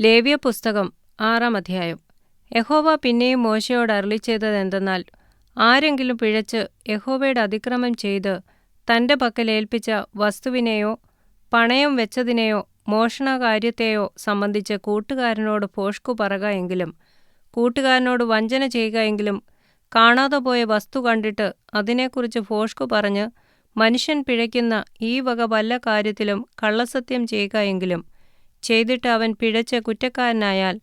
ലേവ്യപുസ്തകം 6-ാം അധ്യായം. യഹോവ പിന്നെയും മോശെയോട് അരുളിച്ചെയ്തതെന്തെന്നാൽ, ആരെങ്കിലും പിഴച്ച് യഹോവയുടെ അതിക്രമം ചെയ്ത് തന്റെ പക്കൽ ഏൽപ്പിച്ച വസ്തുവിനെയോ പണയം വെച്ചതിനെയോ മോഷണകാര്യത്തെയോ സംബന്ധിച്ച് കൂട്ടുകാരനോട് ഭോഷ്കു പറക എങ്കിലും, കൂട്ടുകാരനോട് വഞ്ചന ചെയ്യുക എങ്കിലും, കാണാതെ പോയ വസ്തു കണ്ടിട്ട് അതിനെക്കുറിച്ച് ഭോഷ്കു പറഞ്ഞ് മനുഷ്യൻ പിഴയ്ക്കുന്ന ഈ വക വല്ല കാര്യത്തിലും കള്ളസത്യം ചെയ്യുക എങ്കിലും, ചെയ്തിട്ട് അവൻ പിഴച്ച് കുറ്റക്കാരനായാൽ,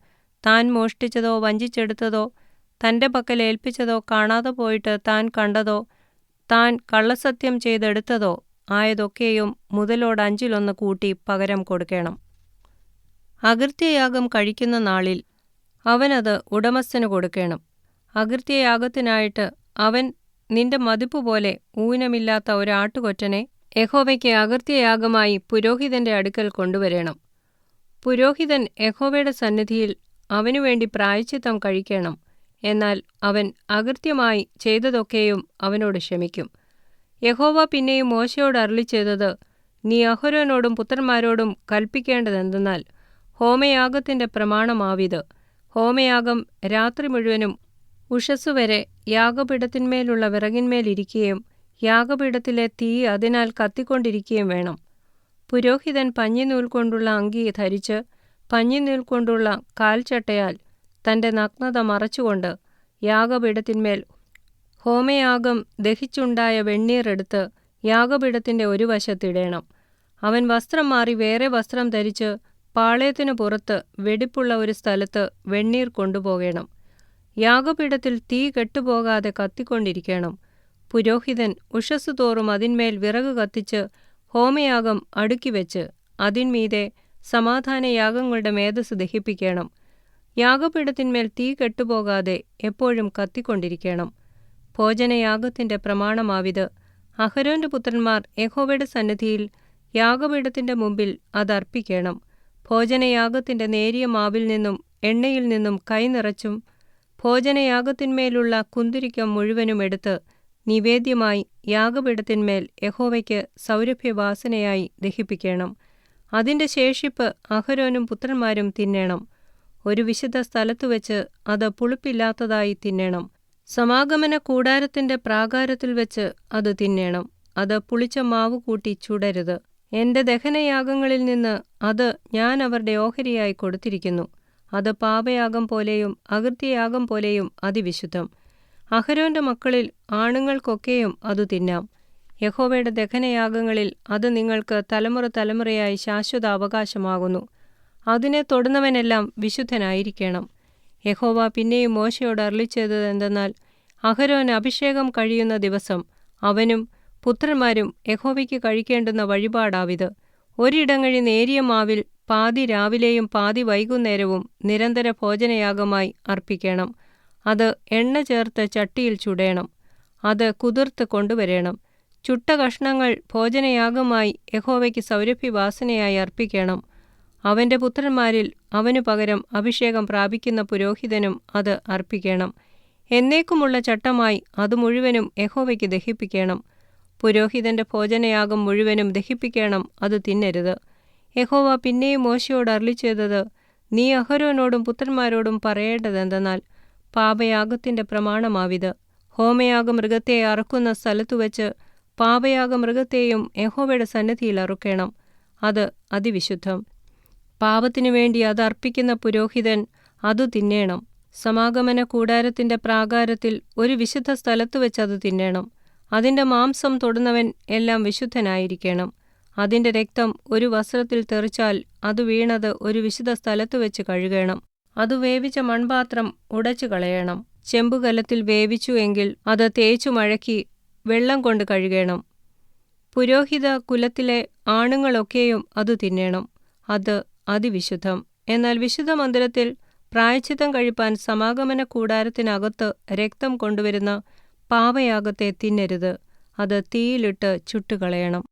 താൻ മോഷ്ടിച്ചതോ വഞ്ചിച്ചെടുത്തതോ തന്റെ പക്കൽ ഏൽപ്പിച്ചതോ കാണാതെ പോയിട്ട് താൻ കണ്ടതോ താൻ കള്ളസത്യം ചെയ്തെടുത്തതോ ആയതൊക്കെയും മുതലോട് 5-1 കൂട്ടി പകരം കൊടുക്കണം. അകൃത്യയാഗം കഴിക്കുന്ന നാളിൽ അവനത് ഉടമസ്ഥന് കൊടുക്കണം. അകൃത്യയാഗത്തിനായിട്ട് അവൻ നിന്റെ മതിപ്പുപോലെ ഊനമില്ലാത്ത ഒരാട്ടുകൊറ്റനെ യഹോവയ്ക്ക് അകൃത്യയാഗമായി പുരോഹിതന്റെ അടുക്കൽ കൊണ്ടുവരേണം. പുരോഹിതൻ യഹോവയുടെ സന്നിധിയിൽ അവനുവേണ്ടി പ്രായശ്ചിത്തം കഴിക്കണം. എന്നാൽ അവൻ അകൃത്യമായി ചെയ്തതൊക്കെയും അവനോട് ക്ഷമിക്കും. യഹോവ പിന്നെയും മോശെയോട് അരുളിച്ചെയ്തത്, നീ അഹരോനോടും പുത്രന്മാരോടും കൽപ്പിക്കേണ്ടതെന്തെന്നാൽ, ഹോമയാഗത്തിന്റെ പ്രമാണമാവിത്. ഹോമയാഗം രാത്രി മുഴുവനും ഉഷസ്സുവരെ യാഗപീഠത്തിന്മേലുള്ള വിറകിന്മേലിരിക്കുകയും യാഗപീഠത്തിലെ തീ അതിനാൽ കത്തിക്കൊണ്ടിരിക്കുകയും വേണം. പുരോഹിതൻ പഞ്ഞിനൂൽ കൊണ്ടുള്ള അങ്കി ധരിച്ച് പഞ്ഞിനൂൽ കൊണ്ടുള്ള കാൽച്ചട്ടയാൽ തന്റെ നഗ്നത മറച്ചുകൊണ്ട് യാഗപീഠത്തിന്മേൽ ഹോമയാഗം ദഹിച്ചുണ്ടായ വെണ്ണീർ എടുത്ത് യാഗപീഠത്തിന്റെ ഒരു വശത്തിടേണം. അവൻ വസ്ത്രം മാറി വേറെ വസ്ത്രം ധരിച്ച് പാളയത്തിനു പുറത്ത് വെടിപ്പുള്ള ഒരു സ്ഥലത്ത് വെണ്ണീർ കൊണ്ടുപോകേണം. യാഗപീഠത്തിൽ തീ കെട്ടുപോകാതെ കത്തിക്കൊണ്ടിരിക്കണം. പുരോഹിതൻ ഉഷസ്സു തോറും അതിന്മേൽ വിറക് കത്തിച്ച് ഹോമയാഗം അടുക്കിവെച്ച് അതിന്മീതെ സമാധാനയാഗങ്ങളുടെ മേദസ്സ് ദഹിപ്പിക്കണം. യാഗപീഠത്തിന്മേൽ തീ കെട്ടുപോകാതെ എപ്പോഴും കത്തിക്കൊണ്ടിരിക്കണം. ഭോജനയാഗത്തിന്റെ പ്രമാണമാവിത്. അഹരോന്റെ പുത്രന്മാർ യഹോവയുടെ സന്നിധിയിൽ യാഗപീഠത്തിന്റെ മുമ്പിൽ അതർപ്പിക്കണം. ഭോജനയാഗത്തിന്റെ നേരിയ മാവിൽ നിന്നും എണ്ണയിൽ നിന്നും കൈ നിറച്ചും ഭോജനയാഗത്തിന്മേലുള്ള കുന്തിരിക്കം മുഴുവനും എടുത്ത് നിവേദ്യമായി യാഗപീഠത്തിന്മേൽ യഹോവയ്ക്ക് സൗരഭ്യവാസനയായി ദഹിപ്പിക്കണം. അതിന്റെ ശേഷിപ്പ് അഹരോനും പുത്രന്മാരും തിന്നേണം. ഒരു വിശുദ്ധ സ്ഥലത്തുവെച്ച് അത് പുളിപ്പില്ലാത്തതായി തിന്നേണം. സമാഗമന കൂടാരത്തിന്റെ പ്രാകാരത്തിൽ വെച്ച് അത് തിന്നേണം. അത് പുളിച്ച മാവ് കൂട്ടി ചുടരുത്. എന്റെ ദഹനയാഗങ്ങളിൽ നിന്ന് അത് ഞാൻ അവരുടെ ഓഹരിയായി കൊടുത്തിരിക്കുന്നു. അത് പാപയാഗം പോലെയും അകൃത്യയാഗം പോലെയും അതിവിശുദ്ധം. അഹരോന്റെ മക്കളിൽ ആണുങ്ങൾക്കൊക്കെയും അതു തിന്നാം. യഹോവയുടെ ദഹനയാഗങ്ങളിൽ അത് നിങ്ങൾക്ക് തലമുറ തലമുറയായി ശാശ്വത അവകാശമാകുന്നു. അതിനെ തൊടുന്നവനെല്ലാം വിശുദ്ധനായിരിക്കണം. യഹോവ പിന്നെയും മോശെയോട് അരുളിച്ചെയ്തതെന്തെന്നാൽ, അഹരോന് അഭിഷേകം കഴിയുന്ന ദിവസം അവനും പുത്രന്മാരും യഹോവയ്ക്ക് കഴിക്കേണ്ടുന്ന വഴിപാടാവിത്. ഒരിടങ്ങഴി നേരിയ മാവിൽ പാതി രാവിലെയും പാതി വൈകുന്നേരവും നിരന്തര ഭോജനയാഗമായി അർപ്പിക്കണം. അത് എണ്ണ ചേർത്ത് ചട്ടിയിൽ ചുടേണം. അത് കുതിർത്ത് കൊണ്ടുവരേണം. ചുട്ട കഷ്ണങ്ങൾ ഭോജനയാഗമായി യഹോവയ്ക്ക് സൗരഭ്യവാസനയായി അർപ്പിക്കണം. അവന്റെ പുത്രന്മാരിൽ അവനു പകരം അഭിഷേകം പ്രാപിക്കുന്ന പുരോഹിതനും അത് അർപ്പിക്കണം. എന്നേക്കുമുള്ള ചട്ടമായി അത് മുഴുവനും യഹോവയ്ക്ക് ദഹിപ്പിക്കണം. പുരോഹിതന്റെ ഭോജനയാഗം മുഴുവനും ദഹിപ്പിക്കണം, അത് തിന്നരുത്. യഹോവ പിന്നെയും മോശെയോട് അരുളിച്ചെയ്തത്, നീ അഹരോനോടും പുത്രന്മാരോടും പറയേണ്ടതെന്തെന്നാൽ, പാപയാഗത്തിന്റെ പ്രമാണമാവിത്. ഹോമയാഗമൃഗത്തെ അറുക്കുന്ന സ്ഥലത്തുവെച്ച് പാപയാഗമൃഗത്തെയും യഹോവയുടെ സന്നിധിയിൽ അറുക്കണം. അത് അതിവിശുദ്ധം. പാപത്തിനു വേണ്ടി അത് അർപ്പിക്കുന്ന പുരോഹിതൻ അതു തിന്നേണം. സമാഗമന കൂടാരത്തിന്റെ പ്രാകാരത്തിൽ ഒരു വിശുദ്ധ സ്ഥലത്തുവെച്ച് അത് തിന്നേണം. അതിന്റെ മാംസം തൊടുന്നവൻ എല്ലാം വിശുദ്ധനായിരിക്കണം. അതിന്റെ രക്തം ഒരു വസ്ത്രത്തിൽ തെറിച്ചാൽ അത് വീണത് ഒരു വിശുദ്ധ സ്ഥലത്തുവെച്ച് കഴുകണം. അത് വേവിച്ച മൺപാത്രം ഉടച്ചു കളയണം. ചെമ്പുകലത്തിൽ വേവിച്ചു എങ്കിൽ അത് തേച്ചു മഴക്കി വെള്ളം കൊണ്ട് കഴുകണം. പുരോഹിത കുലത്തിലെ ആണുങ്ങളൊക്കെയും അത് തിന്നേണം. അത് അതിവിശുദ്ധം. എന്നാൽ വിശുദ്ധ മന്ദിരത്തിൽ പ്രായശ്ചിത്തം കഴിപ്പാൻ സമാഗമന കൂടാരത്തിനകത്ത് രക്തം കൊണ്ടുവരുന്ന പാപയാഗത്തെ തിന്നരുത്. അത് തീയിലിട്ട് ചുട്ടുകളയണം.